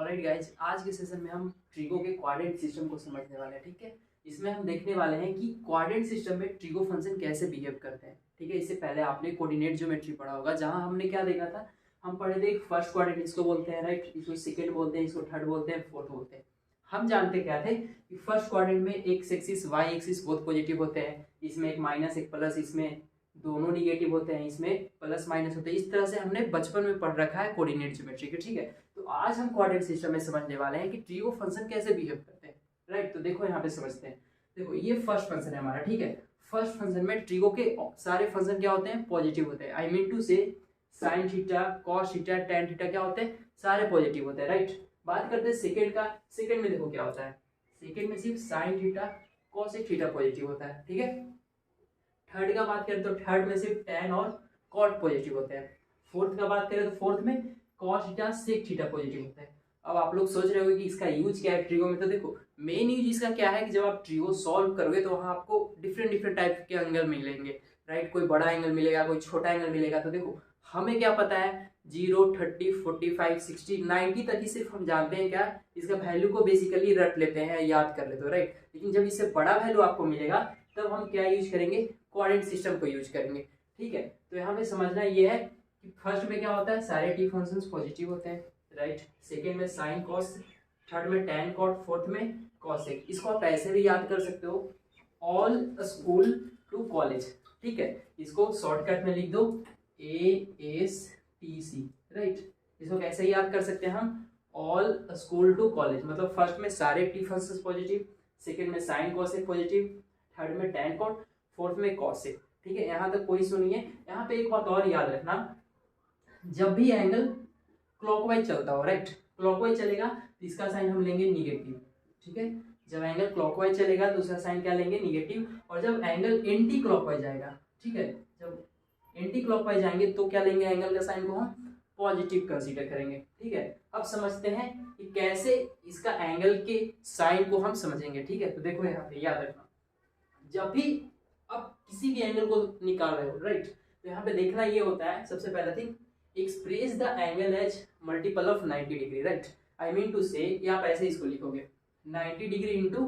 Alright guys, आज के session में हम ट्रिगो के कोऑर्डिनेट सिस्टम को समझने वाले हैं। ठीक है, इसमें हम देखने वाले हैं कि कोऑर्डिनेट सिस्टम में ट्रिगो फंक्शन कैसे बिहेव करते हैं। ठीक है, इससे पहले आपने कोऑर्डिनेट ज्योमेट्री पढ़ा होगा, जहां हमने क्या देखा था, हम पढ़े थे फर्स्ट कोऑर्डिनेट इसको बोलते हैं, राइट, इसको सेकंड बोलते हैं, इसको थर्ड बोलते हैं, फोर्थ बोलते हैं। हम जानते क्या थे कि फर्स्ट कोऑर्डिनेट में एक्स एक्सिस वाई एक्सिस बहुत पॉजिटिव होते हैं, इसमें एक माइनस एक प्लस, इसमें दोनों निगेटिव होते हैं, इसमें प्लस माइनस होते हैं। इस तरह से हमने बचपन में पढ़ रखा है कोऑर्डिनेट ज्योमेट्री के। ठीक है, तो आज हम कोऑर्डिनेट सिस्टम में समझने वाले हैं कि ट्रिगो फंक्शन कैसे बिहेव करते हैं। राइट, तो देखो यहाँ पे समझते हैं। देखो ये फर्स्ट फंक्शन है हमारा। ठीक है, फर्स्ट फंक्शन में ट्रिगो के सारे फंक्शन क्या होते हैं, पॉजिटिव होते हैं। आई मीन टू से sine theta, cos theta, tan theta क्या होते हैं, सारे पॉजिटिव होते हैं। राइट, बात करते हैं सेकेंड का। सेकेंड में देखो क्या होता है, सेकेंड में सिर्फ sine theta cos theta positive होता है। ठीक है, थर्ड का बात करें तो थर्ड में सिर्फ टेन और कॉट पॉजिटिव होते हैं। फोर्थ का बात करें तो फोर्थ में cos theta sec theta positive होता है। अब आप लोग सोच रहे हो कि इसका यूज क्या है ट्रिगो में, तो देखो मेन यूज इसका क्या है कि जब आप ट्रिगो सॉल्व करोगे तो वहाँ आपको डिफरेंट डिफरेंट टाइप के एंगल मिलेंगे। राइट, कोई बड़ा एंगल मिलेगा, कोई छोटा एंगल मिलेगा। तो देखो हमें क्या पता है, 0, 30, 45, 60, 90 तक ही सिर्फ हम जानते हैं क्या, इसका वैल्यू को बेसिकली रट लेते हैं, याद कर लेते हो। राइट, लेकिन जब इससे बड़ा वैल्यू आपको मिलेगा तब हम क्या यूज करेंगे, कोऑर्डिनेट सिस्टम को यूज करेंगे। ठीक है, तो यहाँ पे समझना ये है कि फर्स्ट में क्या होता है, सारे टी फंक्शंस पॉजिटिव होते हैं। राइट, सेकेंड में साइन कॉस, थर्ड में टेन कॉट, फोर्थ में कॉसेक। इसको आप ऐसे भी याद कर सकते हो, ऑल स्कूल टू कॉलेज। ठीक है, इसको शॉर्टकट में लिख दो ASTC। राइट, इसको कैसे याद कर सकते हैं हम, ऑल स्कूल टू कॉलेज, मतलब फर्स्ट में सारे टी फंक्शंस पॉजिटिव, सेकेंड में साइन कॉसेक पॉजिटिव, थर्ड में टेन कॉट, फोर्थ में कॉसेक। ठीक है, यहाँ तक कोई सुनिए। यहाँ पे एक बात और याद रखना, जब भी एंगल क्लॉकवाइज चलता हो, राइट, क्लॉकवाइज चलेगा तो इसका साइन हम लेंगे निगेटिव। ठीक है, जब एंगल क्लॉकवाइज चलेगा तो उसका साइन क्या लेंगे, निगेटिव। और जब एंगल एंटी क्लॉकवाइज आएगा, ठीक है, जब एंटी क्लॉकवाइज आएंगे तो क्या लेंगे, एंगल का साइन को हम पॉजिटिव कंसीडर करेंगे। ठीक है, अब समझते हैं कि कैसे इसका एंगल के साइन को हम समझेंगे। ठीक है, तो देखो यहाँ पे याद रखना, जब भी आप किसी भी एंगल को निकाल रहे हो, राइट, तो यहाँ पे देखना ये होता है, सबसे पहला thing, express the angle as multiple of 90 degree. Right, I mean to say ये आप ऐसे इसको लिखोगे 90 डिग्री इंटू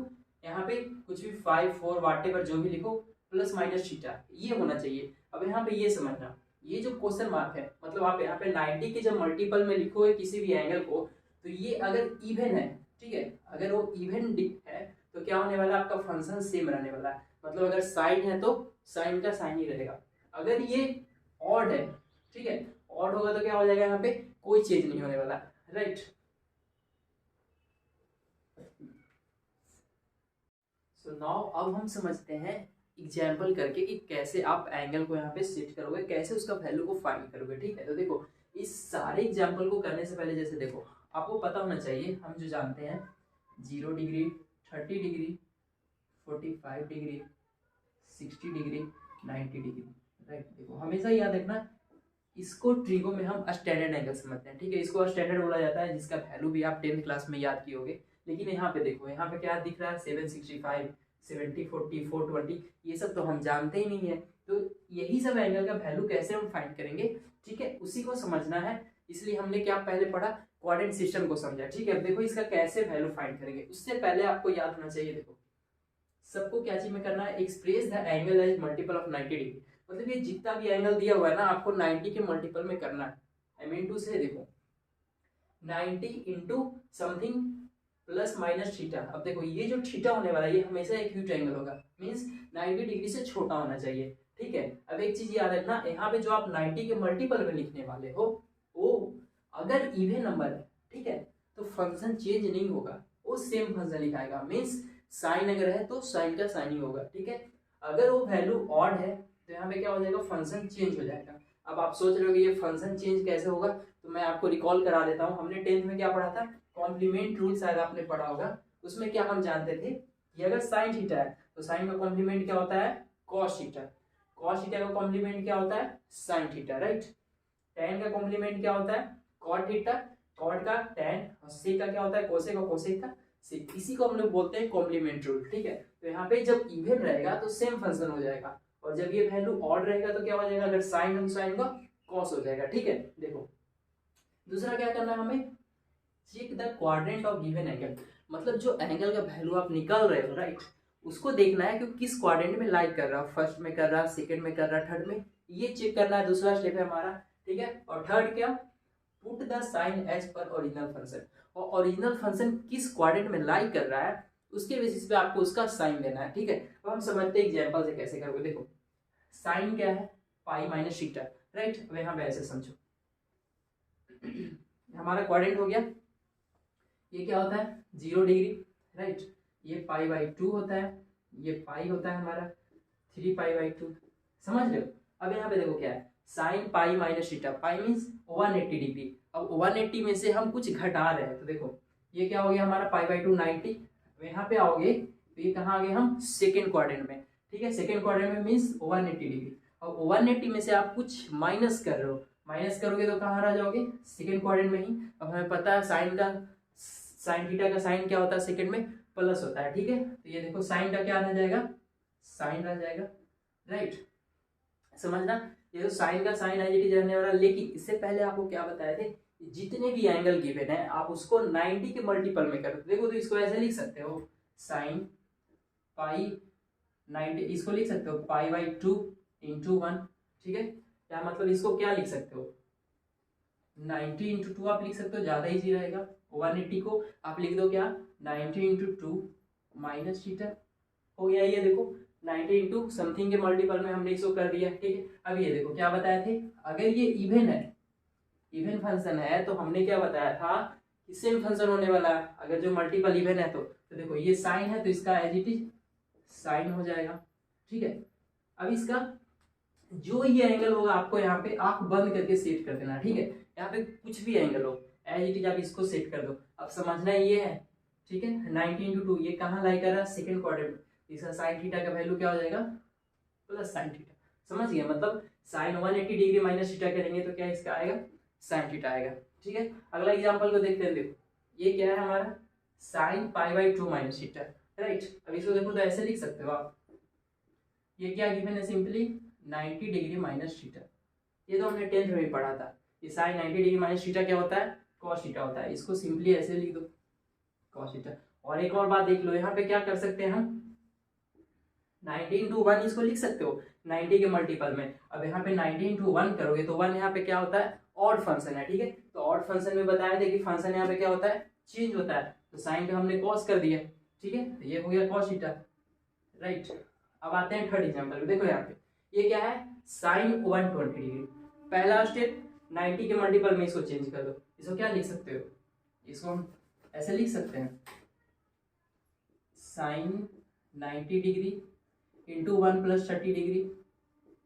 यहाँ पे कुछ भी 5, 4 वाटेवर जो भी लिखो, प्लस माइनस थीटा, ये होना चाहिए। अब यहाँ पे ये समझना, ये जो क्वेश्चन मार्क है, मतलब आप यहाँ पे 90 के जब मल्टीपल में लिखोगे किसी भी एंगल को, तो ये अगर इवन है, ठीक है, अगर वो इवन है तो क्या होने वाला है, आपका फंक्शन सेम रहने वाला है। मतलब अगर साइन है तो साइन का साइन ही रहेगा। अगर ये ऑड है, ठीक है, ऑड होगा तो क्या हो जाएगा, यहाँ पे कोई चेंज नहीं होने वाला। राइट, सो नाउ अब हम समझते हैं एग्जाम्पल करके कि कैसे आप एंगल को यहाँ पे सेट करोगे, कैसे उसका वैल्यू को फाइंड करोगे। ठीक है, तो देखो इस सारे एग्जाम्पल को करने से पहले, जैसे देखो आपको पता होना चाहिए, हम जो जानते हैं 0 degree, 30 degree, 45 degree, 60 degree, 90 degree. Right, देखो हमेशा याद रखना, इसको ट्रिगो में हम स्टैंडर्ड एंगल समझते हैं। ठीक है, इसको स्टैंडर्ड बोला जाता है, जिसका वैल्यू भी आप 10th क्लास में याद किए होगे। लेकिन यहाँ पे देखो, यहाँ पे क्या दिख रहा है, 765, 70, 40, 420, ये सब तो हम जानते ही नहीं है। तो यही सब एंगल का वैल्यू कैसे हम फाइंड करेंगे, ठीक है, उसी को समझना है। इसलिए हमने क्या पहले पढ़ा, कोऑर्डिनेट सिस्टम को समझा। ठीक है, अब देखो इसका कैसे वैल्यू फाइंड करेंगे, उससे पहले आपको याद होना चाहिए, देखो सबको क्या चीज में करना है, express the angle as multiple of 90 degree. मतलब ये जितना भी एंगल दिया हुआ है ना, आपको 90 के मल्टीपल में करना है। आई मीन टू से देखो 90 into something plus minus theta. अब देखो ये जो थीटा होने वाला है, ये हमेशा एक्यूट एंगल होगा, मीन्स 90 डिग्री से छोटा होना चाहिए। ठीक है, अब एक चीज याद रखना, यहाँ पे जो आप 90 के मल्टीपल में लिखने वाले हो, वो अगर इवन नंबर है, ठीक है, तो फंक्शन चेंज नहीं होगा, वो सेम फंक्शन लिखाएगा। मीन्स साइन अगर है तो साइन का साइन ही होगा। ठीक है, अगर वो वैल्यू ऑड है तो यहाँ पे क्या हो जाएगा, फंक्शन चेंज हो जाएगा। अब आप सोच रहे हो कि ये फंक्शन चेंज कैसे होगा, तो मैं आपको रिकॉल करा देता हूँ। हमने 10th में क्या पढ़ा था, कॉम्प्लीमेंट रूल, शायद आपने पढ़ा होगा। उसमें क्या हम जानते थे कि अगर साइन थीटा है तो साइन का कॉम्प्लीमेंट क्या होता है, कॉस थीटा। कॉस थीटा का कॉम्प्लीमेंट क्या होता है, साइन थीटा। राइट, टेन का कॉम्प्लीमेंट क्या होता है, कॉट थीटा। कॉट का टेन, और सेक का क्या होता है, कोसेक का कोसेक का सेक। इसी को हम लोग बोलते हैं कॉम्प्लीमेंट रूल। ठीक है, तो यहाँ पे जब इवन रहेगा तो सेम फंक्शन हो जाएगा, और जब ये वैल्यू ऑड रहेगा तो क्या हो जाएगा, अगर साइन हम साइन का कॉस हो जाएगा। ठीक है, देखो दूसरा क्या करना है हमें, check the quadrant of given angle, मतलब जो एंगल का वैल्यू आप निकाल रहे हो राइट, उसको देखना है कि किस क्वाड्रेंट में लाइक कर रहा है, फर्स्ट में कर रहा है, सेकंड में कर रहा है, थर्ड में, ये चेक करना है, दूसरा स्टेप है हमारा, ठीक है। और थर्ड क्या, put the sign as per original function, और ओरिजिनल फंक्शन किस क्वाड्रेंट में लाइक कर रहा है उसके बेसिस पे आपको उसका साइन देना है, ठीक है। अब हम समझते हैं एग्जांपल से कैसे करोगे। देखो साइन क्या है, पाई माइनस थीटा, राइट। अब यहाँ पे ऐसे समझो, हमारा क्वाड्रेंट हो गया, ये क्या होता है 0 डिग्री, राइट। ये पाई बाई 2 होता है, ये पाई होता है हमारा 3 पाई बाई 2, समझ रहे हो। अब यहाँ पे देखो क्या है, साइन पाई माइनस थीटा, पाई मीन्स 180 डिग्री। अब 180 में से हम कुछ घटा रहे हैं, तो देखो ये क्या हो गया हमारा पाई बाई 2 90। यहाँ पे आओगे तो ये कहाँ आ गए हम, सेकेंड क्वाड्रेंट में, ठीक है। सेकेंड क्वाड्रेंट में मीन्स 180 डिग्री। अब 180 में से आप कुछ माइनस कर रहे हो, माइनस करोगे तो कहाँ रह जाओगे, सेकेंड क्वाड्रेंट में ही। अब हमें पता है साइन का, साइन थीटा का साइन क्या होता है सेकेंड में, प्लस होता है, ठीक है। तो ये देखो साइन का क्या रह जाएगा, साइन रह जाएगा, राइट। समझना, ये तो साइन का साइन एज इट इज रहने वाला। लेकिन इससे पहले आपको क्या बताए थे, जितने भी एंगल गिवन है आप उसको 90 के मल्टीपल में करो। देखो तो इसको ऐसे लिख सकते हो, साइन पाई 90, इसको लिख सकते हो पाई बाई 2 इंटू 1, ठीक है। क्या मतलब इसको क्या लिख सकते हो, 90 इंटू 2 आप लिख सकते हो, ज्यादा इजी रहेगा। 180 को आप लिख दो क्या, 90 इंटू 2 माइनस थीटा, हो गया। ये देखो 90 इंटू समथिंग के मल्टीपल में हमने इसको कर दिया, ठीक है। अब ये देखो क्या बताए थे, अगर ये इवन है, इवन फंक्शन है, तो हमने क्या बताया था कि सेम फंक्शन होने वाला है। अगर जो मल्टीपल इवन है तो देखो ये साइन है तो इसका एज इट इज साइन हो जाएगा, ठीक है। अब इसका जो ये एंगल होगा आपको यहाँ पे आंख बंद करके सेट कर देना, ठीक है। यहाँ पे कुछ भी एंगल हो एज इट इज आप इसको सेट कर दो। अब समझना ये है, ठीक है। 90 इंटू 2 ये कहाँ लाई कर रहा है, सेकेंड क्वाड्रेंट में, इसका साइन थीटा का वैल्यू क्या हो जाएगा, प्लस साइन थीटा, समझ गए। मतलब साइन 180 डिग्री माइनस थीटा करेंगे तो क्या इसका आएगा, साइन थीटा आएगा, ठीक है। अगला एग्जांपल को देखते हैं। देखो ये क्या है हमारा, sine pi by 2 minus theta, right. अब इसको देखो तो ऐसे लिख सकते हो आप, ये क्या गिवन है, सिंपली 90 डिग्री माइनस थीटा। ये तो हमने 10th में भी पढ़ा था, ये साइन 90 डिग्री माइनस थीटा क्या होता है, कॉस थीटा होता है। इसको सिंपली ऐसे लिख दो, कॉस थीटा। और एक और बात देख लो, यहाँ पे क्या कर सकते हैं हम, 90 इंटू 1 इसको लिख सकते हो 90 के मल्टीपल में। अब यहाँ पे 90 इंटू 1 करोगे तो 1 यहाँ पे क्या होता है, ऑड फंक्शन है, ठीक है। तो ऑड फंक्शन में बताया था कि फंक्शन यहाँ पे क्या होता है, चेंज होता है। तो साइन पे हमने कॉस कर दिया, ठीक है। तो ये हो गया कॉस थीटा, राइट। अब आते हैं थर्ड एग्जाम्पल। देखो यहाँ पे ये क्या है, साइन 120 डिग्री। पहला स्टेप 90 के मल्टीपल में इसको चेंज कर दो। इसको क्या लिख सकते हो, इसको हम ऐसे लिख सकते हैं, sine 90 degree into 1 plus 30 degree,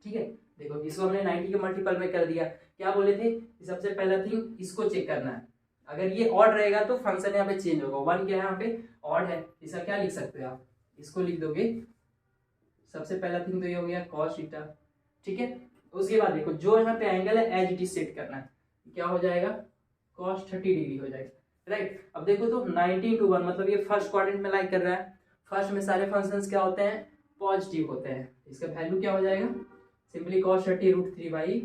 ठीक है। देखो इसको हमने 90 के मल्टीपल में कर दिया। क्या बोले थे, सबसे पहला थिंग इसको चेक करना है, अगर ये ऑड रहेगा तो फंक्शन यहाँ पे चेंज होगा। 1 क्या है यहाँ पे, ऑड है, इसका क्या लिख सकते हो आप, इसको लिख दोगे, सबसे पहला थिंग तो ये हो गया कॉस थीटा, ठीक है। उसके बाद देखो जो यहाँ पे एंगल है एज इट इज सेट करना है, क्या हो जाएगा, कॉस 30 डिग्री हो जाएगा, राइट। अब देखो तो 90 इंटू 1 मतलब ये फर्स्ट क्वाड्रेंट में लाइक कर रहा है। फर्स्ट में सारे फंक्शंस क्या होते हैं, पॉजिटिव होते हैं। इसका वैल्यू क्या हो जाएगा, सिंपली cos 30 √3/2,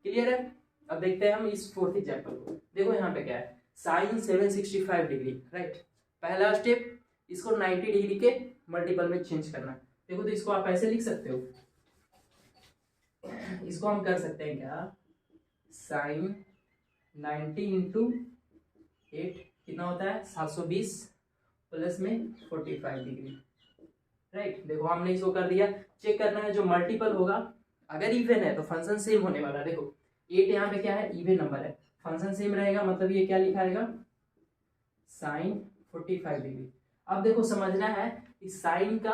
क्लियर है। अब देखते हैं हम इस फोर्थ एग्जांपल को। देखो यहाँ पे क्या है, साइन 765 डिग्री, राइट। पहला स्टेप इसको 90 डिग्री के मल्टीपल में चेंज करना है। देखो तो इसको आप ऐसे लिख सकते हो, इसको हम कर सकते हैं क्या, साइन 90 इंटू 8 कितना होता है 720 प्लस में 45 डिग्री, राइट। देखो हमने इसको कर दिया। चेक करना है जो मल्टीपल होगा, अगर इवन है तो फंक्शन सेम होने वाला है। देखो 8 यहाँ पे क्या है, इवन नंबर है, फंक्शन सेम रहेगा, मतलब ये क्या लिखा आएगा, साइन 45 डिग्री। अब देखो समझना है इस साइन का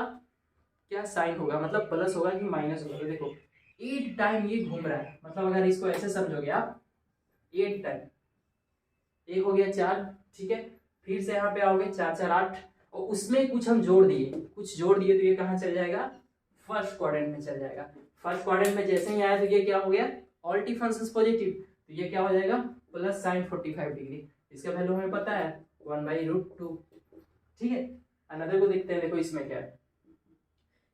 क्या साइन होगा, मतलब प्लस होगा कि माइनस होगा। तो देखो 8 टाइम ये घूम रहा है, मतलब अगर इसको ऐसे समझोगे आप 8 टाइम, एक हो गया 4, ठीक है। फिर से यहाँ पे आओगे 4 4 8, और उसमें कुछ हम जोड़ दिए, तो ये कहाँ चल जाएगा, फर्स्ट क्वाड्रेंट में चल जाएगा। फर्स्ट क्वाड्रेंट में जैसे ही आया तो ये क्या हो गया, ऑल टी फंक्शंस पॉजिटिव, तो ये क्या हो जाएगा, प्लस साइन 45 डिग्री। इसका वैल्यू हमें पता है 1/√2, ठीक है। अनदर को देखते हैं। देखो इसमें क्या है,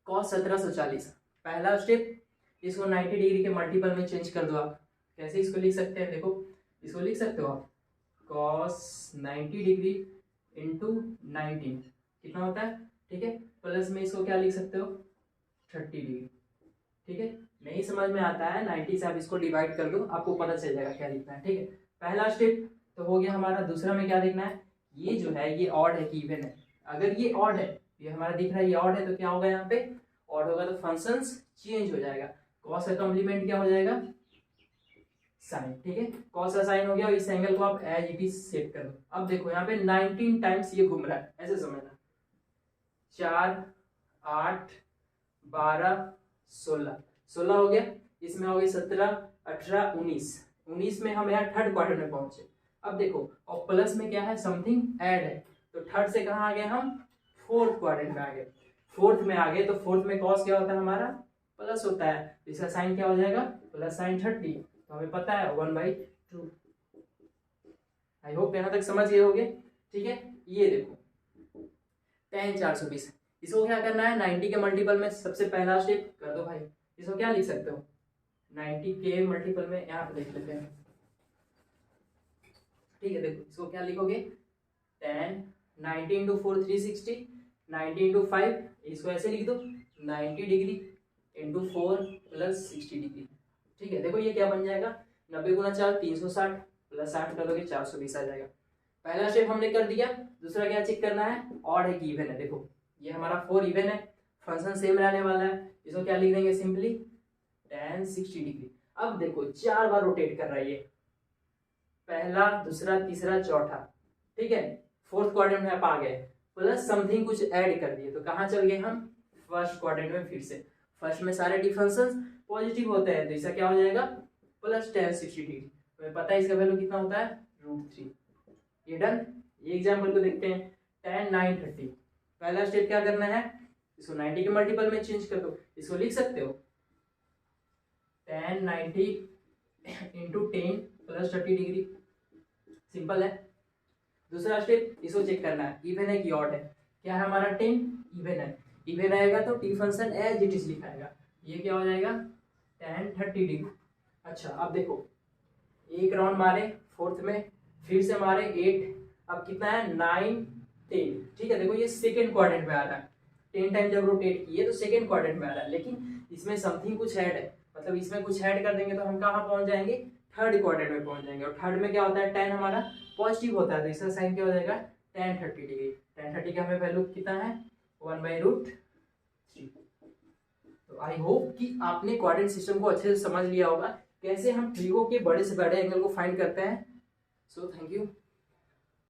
cos 1740, पहला स्टेप इसको 90 डिग्री के मल्टीपल में चेंज कर दो आप। कैसे इसको लिख सकते हैं, देखो इसको लिख सकते हो आप cos 90 डिग्री इंटू 19 कितना होता है, ठीक है। प्लस में इसको क्या लिख सकते हो 30 डिग्री, ठीक है। नहीं समझ में आता है 90 से आप इसको डिवाइड कर दो, आपको पता चल जाएगा क्या लिखना है, ठीक है। पहला स्टेप तो हो गया हमारा। दूसरा में क्या देखना है, ये जो है ये ऑड है कि इवन है। अगर ये ऑड है, ये हमारा दिख रहा है ये ऑड है, तो क्या होगा यहाँ पे ऑड होगा तो फंक्शंस चेंज हो जाएगा। कॉस का कॉम्प्लीमेंट क्या हो जाएगा साइन, ठीक है। कॉस का साइन हो गया और इस एंगल को आप एज इट इज सेट कर दो। अब देखो यहाँ पे 19 टाइम्स ये घूम रहा है, ऐसे समझना 4 8 12 16 हो गया, इसमें हो गया 17 18 19 में हम यहाँ थर्ड क्वार्टर में पहुंचे। अब देखो और प्लस में क्या है समथिंग ऐड है, तो थर्ड से कहाँ आ गए हम फोर्थ क्वाड्रेंट में आ गए। फोर्थ में आ गए तो फोर्थ में कॉस क्या होता है हमारा प्लस होता है, तो इसका साइन क्या हो जाएगा प्लस साइन 30, तो हमें पता है 1/2। आई होप यहाँ तक समझ गए होगे, ठीक है। ये देखो tan 420, इसको क्या करना है 90 के मल्टीपल में सबसे पहला स्टेप कर दो भाई। इसको क्या लिख सकते हो 90 के मल्टीपल में, यहाँ पे देख लेते हैं, ठीक है। देखो इसको क्या लिखोगे tan 90 इंटू 4 360, 90 इंटू 5 इसको ऐसे लिख दो 90 डिग्री इंटू 4 प्लस 60 डिग्री, ठीक है। देखो ये क्या बन जाएगा 90 गुना 4 360 प्लस 60 करोगे 420 आ जाएगा। पहला स्टेप हमने कर दिया। दूसरा क्या चेक करना है ऑड है कि इवन है। देखो ये हमारा 4 इवन है, फंक्शन सेम रहने वाला है, इसको क्या लिख देंगे सिंपली tan 60 डिग्री। अब देखो 4 बार रोटेट कर रहा है ये, पहला दूसरा तीसरा चौथा, ठीक है। फोर्थ क्वाड्रेंट में आप आ गए, प्लस समथिंग कुछ ऐड कर दिए, तो कहाँ चल गए हम फर्स्ट क्वाड्रेंट में। फिर से फर्स्ट में सारे डिफरेंसेस पॉजिटिव होते हैं, तो इसका क्या हो जाएगा प्लस tan 60 डिग्री। हमें पता है इसका वैल्यू कितना होता है √3। ये डन। ये एग्जाम्पल को देखते हैं tan 930। पहला स्टेप क्या करना है, इसको 90 के मल्टीपल में चेंज कर दो। इसको लिख सकते हो tan 90 into 10 plus 30 degree, simple है। दूसरा स्टेप इसको चेक करना है इवन है कि ऑड है। क्या है हमारा 10 इवन है, इवन आएगा तो T function as it is लिखाएगा। ये क्या हो जाएगा tan 30 डिग्री। अच्छा अब देखो एक राउंड मारे फोर्थ में, फिर से मारे 8, अब कितना है 9 10, ठीक है। देखो ये सेकेंड क्वाड्रेंट में आ रहा है, 10 टाइम जब रोटेट किए तो सेकेंड क्वाड्रेंट में आ रहा है, लेकिन इसमें समथिंग कुछ ऐड है, मतलब इसमें कुछ ऐड कर देंगे तो हम कहाँ पहुंच जाएंगे थर्ड क्वाड्रेंट में पहुंच जाएंगे। और थर्ड में क्या होता है tan हमारा पॉजिटिव होता है, तो इसका साइन क्या हो जाएगा tan 30 डिग्री। tan 30 का हमें वैल्यू कितना है 1/√3। तो आई होप कि आपने क्वाड्रेंट सिस्टम को अच्छे से समझ लिया होगा, कैसे हम ट्रिगो के बड़े से बड़े एंगल को फाइंड करते हैं। So thank you.